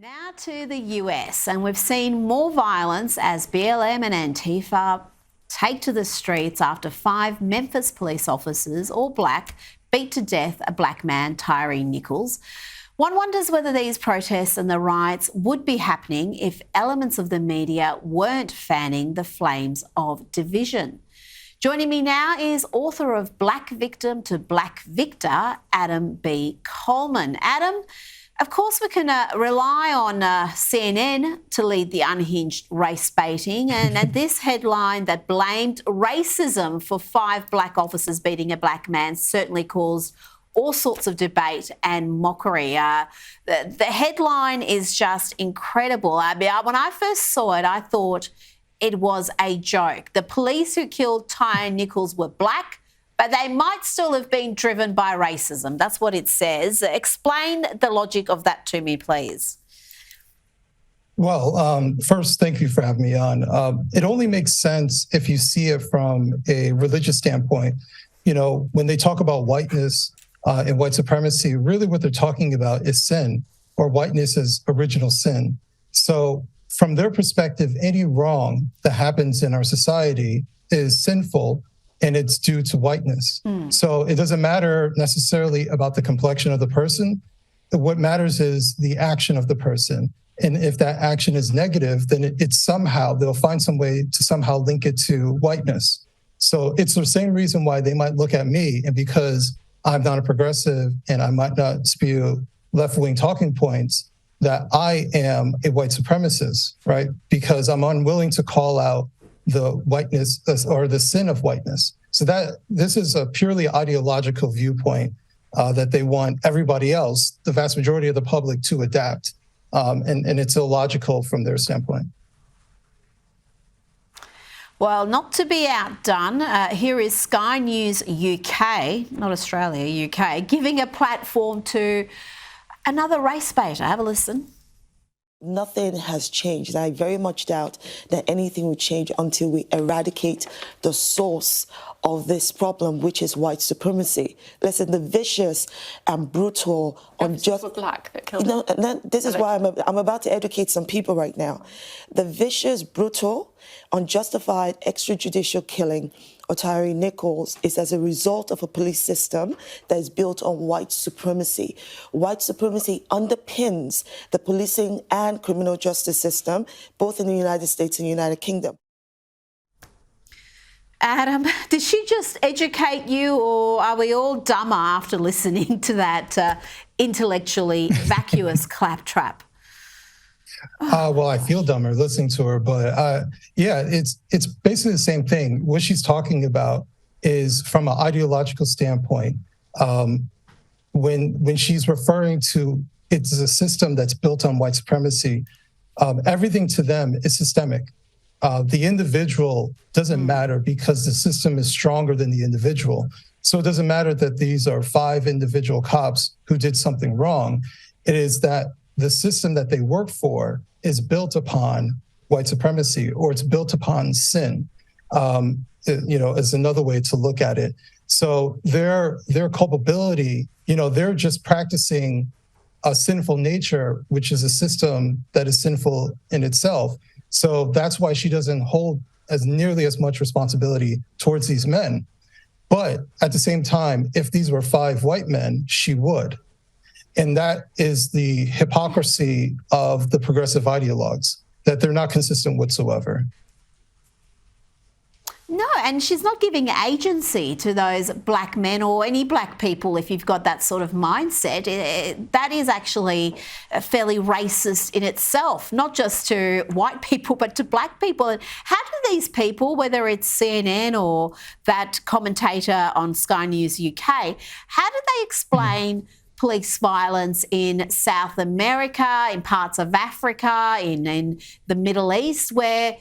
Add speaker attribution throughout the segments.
Speaker 1: Now to the US, and we've seen more violence as BLM and Antifa take to the streets after 5 Memphis police officers, all black, beat to death a black man, Tyre Nichols. One wonders whether these protests and the riots would be happening if elements of the media weren't fanning the flames of division. Joining me now is author of Black Victim to Black Victor, Adam B. Coleman. Adam, of course, we can rely on CNN to lead the unhinged race baiting, and this headline that blamed racism for 5 black officers beating a black man certainly caused all sorts of debate and mockery. The headline is just incredible. When I first saw it, I thought it was a joke. The police who killed Tyre Nichols were black, but they might still have been driven by racism. That's what it says. Explain the logic of that to me, please.
Speaker 2: Well, first, thank you for having me on. It only makes sense if you see it from a religious standpoint. You know, when they talk about whiteness and white supremacy, really what they're talking about is sin, or whiteness is original sin. So from their perspective, any wrong that happens in our society is sinful, and it's due to whiteness. So it doesn't matter necessarily about the complexion of the person. What matters is the action of the person. And if that action is negative, then it's somehow, they'll find some way to somehow link it to whiteness. So it's the same reason why they might look at me, and because I'm not a progressive and I might not spew left-wing talking points, that I am a white supremacist, right? Because I'm unwilling to call out the whiteness or the sin of whiteness. So that this is a purely ideological viewpoint that they want everybody else, the vast majority of the public, to adapt. And it's illogical from their standpoint.
Speaker 1: Well, not to be outdone, here is Sky News UK, not Australia, UK, giving a platform to another race baiter. Have a listen.
Speaker 3: Nothing has changed. I very much doubt that anything will change until we eradicate the source of this problem, which is white supremacy. Listen, the vicious and brutal, unjust.
Speaker 4: Black that killed him.
Speaker 3: This is why I'm about to educate some people right now. The vicious, brutal, unjustified extrajudicial killing of Tyre Nichols is as a result of a police system that is built on white supremacy. White supremacy underpins the policing and criminal justice system, both in the United States and the United Kingdom.
Speaker 1: Adam, did she just educate you, or are we all dumber after listening to that intellectually vacuous claptrap?
Speaker 2: Well, I feel dumber listening to her, but yeah, it's basically the same thing. What she's talking about is from an ideological standpoint. When she's referring to it's a system that's built on white supremacy, everything to them is systemic. The individual doesn't matter because the system is stronger than the individual. So it doesn't matter that these are 5 individual cops who did something wrong. It is that the system that they work for is built upon white supremacy, or it's built upon sin, is another way to look at it. So their culpability, they're just practicing a sinful nature, which is a system that is sinful in itself. So that's why she doesn't hold as nearly as much responsibility towards these men. But at the same time, if these were 5 white men, she would. And that is the hypocrisy of the progressive ideologues, that they're not consistent whatsoever.
Speaker 1: No, and she's not giving agency to those black men or any black people if you've got that sort of mindset. That is actually fairly racist in itself, not just to white people, but to black people. And how do these people, whether it's CNN or that commentator on Sky News UK, how do they explain police violence in South America, in parts of Africa, in the Middle East, where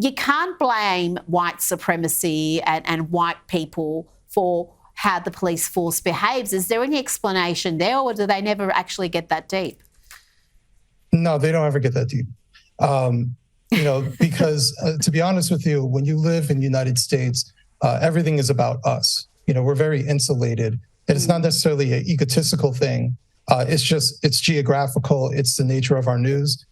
Speaker 1: you can't blame white supremacy and white people for how the police force behaves? Is there any explanation there, or do they never actually get that deep?
Speaker 2: No, they don't ever get that deep. Because to be honest with you, when you live in the United States, everything is about us. We're very insulated. And it's not necessarily an egotistical thing. It's geographical. It's the nature of our news.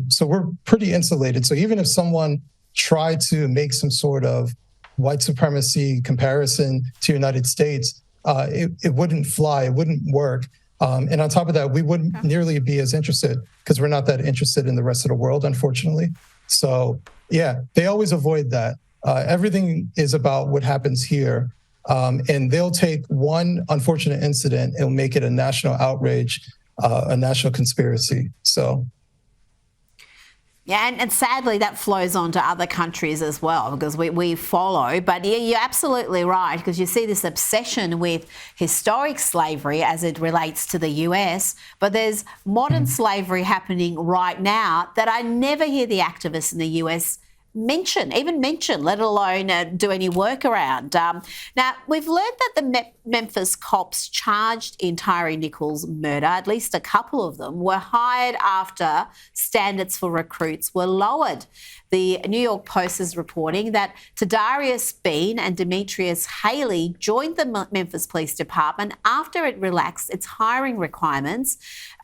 Speaker 2: So we're pretty insulated. So even if someone tried to make some sort of white supremacy comparison to the United States, it wouldn't fly. It wouldn't work. And on top of that, we wouldn't nearly be as interested because we're not that interested in the rest of the world, unfortunately. So yeah, they always avoid that. Everything is about what happens here. And they'll take one unfortunate incident and make it a national outrage, a national conspiracy. So.
Speaker 1: Yeah, and sadly that flows on to other countries as well because we follow. But yeah, you're absolutely right because you see this obsession with historic slavery as it relates to the US, but there's modern slavery happening right now that I never hear the activists in the US mention, let alone do any work around. Now, we've learned that the Memphis cops charged in Tyre Nichols' murder, at least a couple of them, were hired after standards for recruits were lowered. The New York Post is reporting that Tadarius Bean and Demetrius Haley joined the Memphis Police Department after it relaxed its hiring requirements.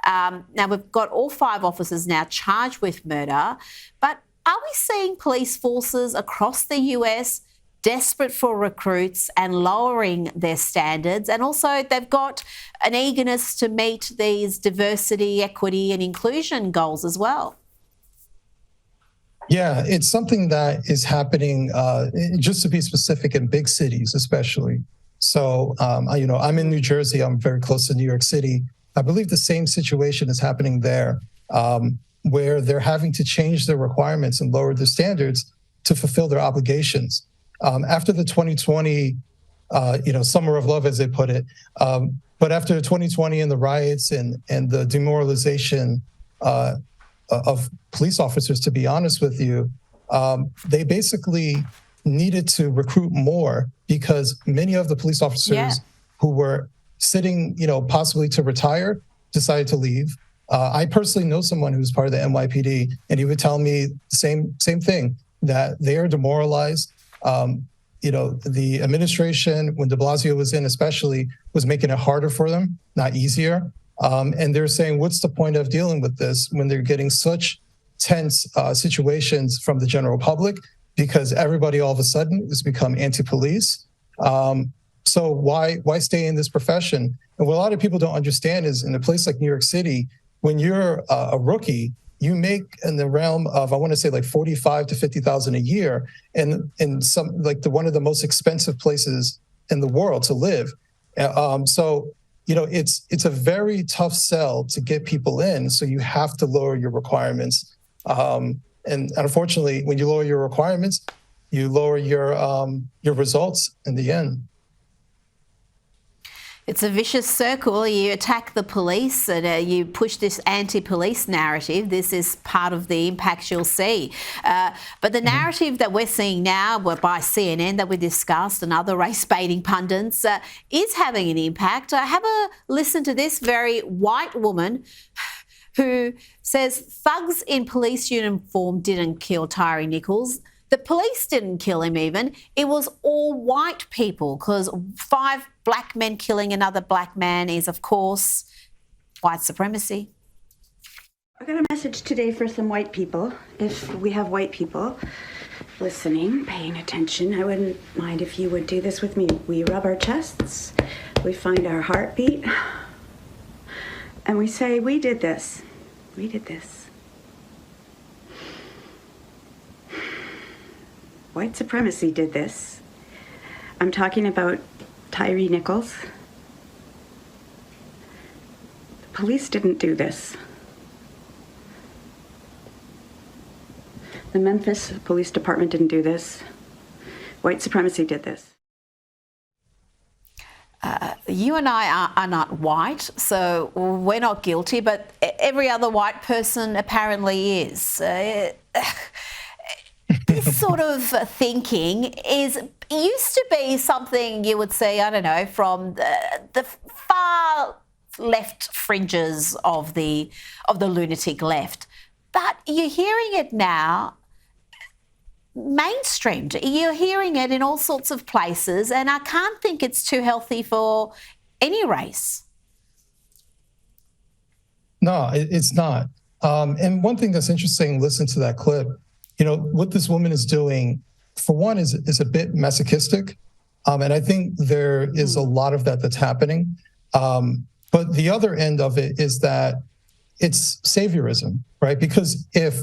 Speaker 1: Now, we've got all 5 officers now charged with murder, but are we seeing police forces across the US desperate for recruits and lowering their standards? And also they've got an eagerness to meet these diversity, equity and inclusion goals as well.
Speaker 2: Yeah, it's something that is happening, just to be specific, in big cities especially. So, I'm in New Jersey. I'm very close to New York City. I believe the same situation is happening there. Where they're having to change their requirements and lower their standards to fulfill their obligations. After the 2020, summer of love, as they put it, but after 2020 and the riots and the demoralization of police officers, to be honest with you, they basically needed to recruit more because many of the police officers who were sitting, possibly to retire, decided to leave. I personally know someone who's part of the NYPD, and he would tell me the same thing, that they are demoralized. The administration, when de Blasio was in especially, was making it harder for them, not easier. And they're saying, what's the point of dealing with this when they're getting such tense situations from the general public because everybody all of a sudden has become anti-police. So why stay in this profession? And what a lot of people don't understand is in a place like New York City, when you're a rookie, you make in the realm of, I want to say like 45 to 50,000 a year, and in some like one of the most expensive places in the world to live. So it's a very tough sell to get people in. So you have to lower your requirements. And unfortunately, when you lower your requirements, you lower your results in the end.
Speaker 1: It's a vicious circle. You attack the police and you push this anti-police narrative. This is part of the impacts you'll see. But the narrative that we're seeing now by CNN that we discussed and other race-baiting pundits is having an impact. Have a listen to this very white woman who says thugs in police uniform didn't kill Tyre Nichols. The police didn't kill him even. It was all white people because 5 black men killing another black man is, of course, white supremacy.
Speaker 4: I got a message today for some white people. If we have white people listening, paying attention, I wouldn't mind if you would do this with me. We rub our chests, we find our heartbeat, and we say, we did this. We did this. White supremacy did this. I'm talking about Tyre Nichols. The police didn't do this. The Memphis Police Department didn't do this. White supremacy did this.
Speaker 1: You and I are not white, so we're not guilty, but every other white person apparently is. This sort of thinking used to be something you would see, I don't know, from the far left fringes of the lunatic left. But you're hearing it now mainstreamed. You're hearing it in all sorts of places, and I can't think it's too healthy for any race.
Speaker 2: No, it's not. And one thing that's interesting, listen to that clip, what this woman is doing, for one, is a bit masochistic. And I think there is a lot of that that's happening. But the other end of it is that it's saviorism, right? Because if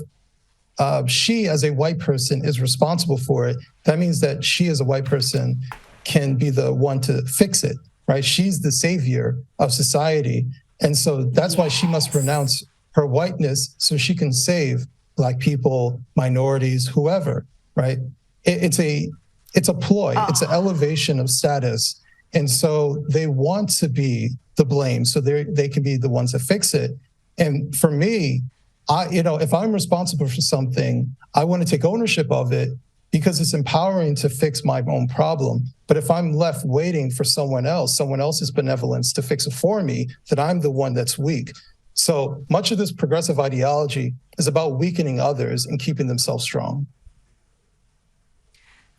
Speaker 2: she, as a white person, is responsible for it, that means that she, as a white person, can be the one to fix it, right? She's the savior of society. And so that's why she must renounce her whiteness so she can save Black people, minorities, whoever, right? It's a ploy. It's an elevation of status. And so they want to be the blame so they can be the ones that fix it. And for me, if I'm responsible for something, I want to take ownership of it because it's empowering to fix my own problem. But if I'm left waiting for someone else's benevolence to fix it for me, then I'm the one that's weak. So much of this progressive ideology is about weakening others and keeping themselves strong.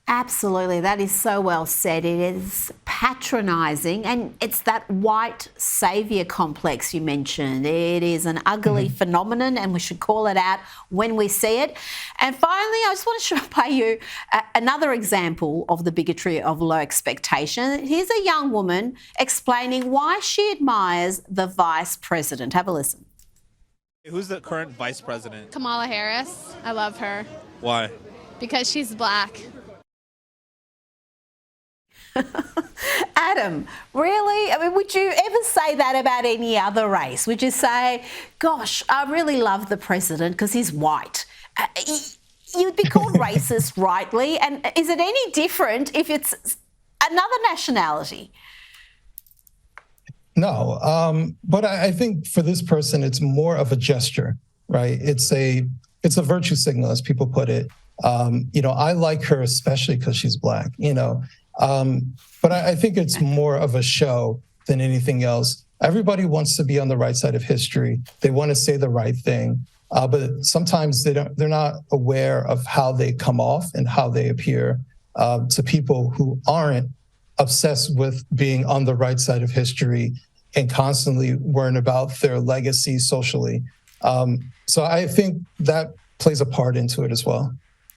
Speaker 1: Absolutely, that is so well said. It is patronising, and it's that white saviour complex you mentioned. It is an ugly phenomenon, and we should call it out when we see it. And finally, I just want to show you another example of the bigotry of low expectation. Here's a young woman explaining why she admires the Vice President. Have a listen.
Speaker 5: Who's the current Vice President?
Speaker 6: Kamala Harris. I love her.
Speaker 5: Why?
Speaker 6: Because she's Black.
Speaker 1: Adam, really? I mean, would you ever say that about any other race? Would you say, gosh, I really love the president because he's white? You'd be called racist, rightly. And is it any different if it's another nationality?
Speaker 2: No, but I think for this person, it's more of a gesture, right? It's a virtue signal, as people put it. I like her especially because she's Black, but I think it's more of a show than anything else. Everybody wants to be on the right side of history. They want to say the right thing, but sometimes they're not aware of how they come off and how they appear to people who aren't obsessed with being on the right side of history and constantly worrying about their legacy socially. So I think that plays a part into it as well.